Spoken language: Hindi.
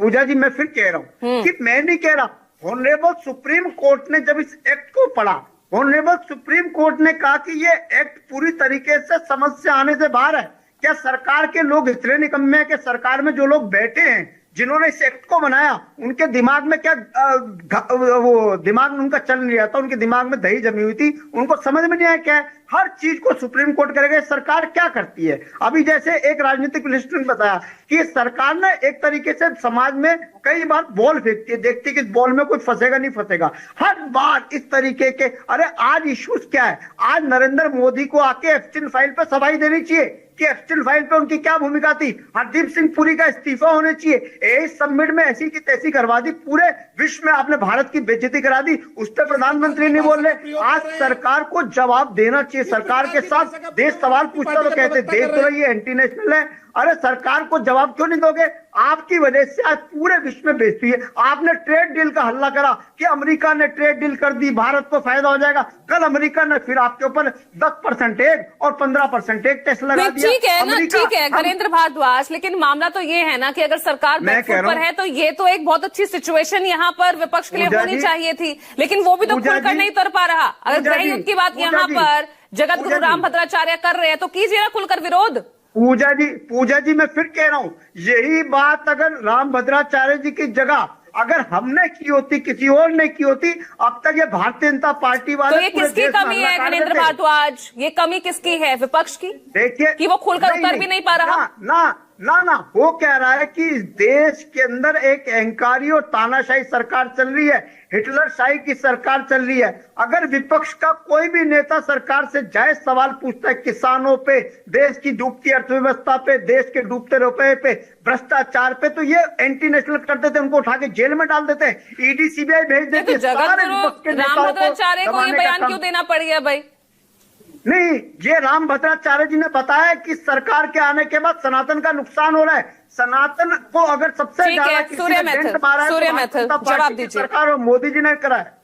पूजा जी, मैं फिर कह रहा हूँ कि मैं नहीं कह रहा। ऑनरेबल सुप्रीम कोर्ट ने जब इस एक्ट को पढ़ा, ऑनरेबल सुप्रीम कोर्ट ने कहा कि ये एक्ट पूरी तरीके से समझ से आने से बाहर है। क्या सरकार के लोग इतने निकम्मे हैं कि सरकार में जो लोग बैठे हैं, जिन्होंने इस एक्ट को बनाया, उनके दिमाग में क्या वो दिमाग में उनका चल नहीं रहा था, उनके दिमाग में दही जमी हुई थी, उनको समझ में नहीं आया क्या है। हर चीज को सुप्रीम कोर्ट करेगा। सरकार क्या करती है? अभी जैसे एक राजनीतिक विश्लेषक ने बताया कि सरकार ने एक तरीके से समाज में कई बार बॉल फेंकती है, देखती है कि इस बॉल में कोई फंसेगा नहीं फंसेगा। हर बार इस तरीके के, अरे आज इश्यूज क्या है? आज नरेंद्र मोदी को आके एप्स्टीन फाइल पे सफाई देनी चाहिए कि एप्स्टीन फाइल पे उनकी क्या भूमिका थी। हरदीप सिंह पुरी का इस्तीफा होना चाहिए। इस समिट में ऐसी की तैसी करवा दी, पूरे विश्व में आपने भारत की बेइज्जती करा दी, उस पर प्रधानमंत्री नहीं बोल रहे। आज सरकार को जवाब देना चाहिए। सरकार के साथ देश सवाल पूछता तो कहते देश तो ये एंटी नेशनल है। अरे सरकार को जवाब क्यों नहीं दोगे? आपकी वजह से आज पूरे विश्व में बेइज्जती है। आपने ट्रेड डील का हल्ला करा कि अमेरिका ने ट्रेड डील कर दी, भारत को फायदा हो जाएगा। कल अमेरिका ने फिर आपके ऊपर 10% और 15% टैक्स लगा दिया। ठीक है ना, ठीक है नरेंद्र भारद्वाज, लेकिन मामला तो ये है ना कि अगर सरकार बैकफुट पर है तो ये तो एक बहुत अच्छी सिचुएशन यहाँ पर विपक्ष के लिए होनी चाहिए थी, लेकिन वो भी तो खुलकर नहीं उतर पा रहा। अगर गृह युद्ध की बात यहाँ पर जगत गुरु रामभद्राचार्य कर रहे हैं तो कीजिए ना खुलकर विरोध। पूजा जी, मैं फिर कह रहा हूं, यही बात अगर रामभद्राचार्य जी की जगह अगर हमने की होती, किसी और ने की होती, अब तक ये भारतीय जनता पार्टी वाले तो ये किसकी कमी है नरेंद्र भारद्वाज? ये कमी किसकी है? विपक्ष की? देखिए कि वो खुलकर उतर भी नहीं पा रहा। ना वो कह रहा है कि इस देश के अंदर एक अहंकारी और तानाशाही सरकार चल रही है, हिटलरशाही की सरकार चल रही है। अगर विपक्ष का कोई भी नेता सरकार से जायज सवाल पूछता है किसानों पे, देश की डूबती अर्थव्यवस्था पे, देश के डूबते रुपए पे, भ्रष्टाचार पे, तो ये एंटी नेशनल करते थे, उनको उठा के जेल में डाल देते हैं, ईडी सीबीआई भेज देते। जगत गुरु रामभद्राचार्य को ये बयान क्यों देना पड़ गया भाई? नहीं, ये रामभद्राचार्य जी ने बताया कि सरकार के आने के बाद सनातन का नुकसान हो रहा है। सनातन को अगर सबसे ज्यादा सूर्य मैथिल जवाब दीजिए। सरकार और मोदी जी ने करा है।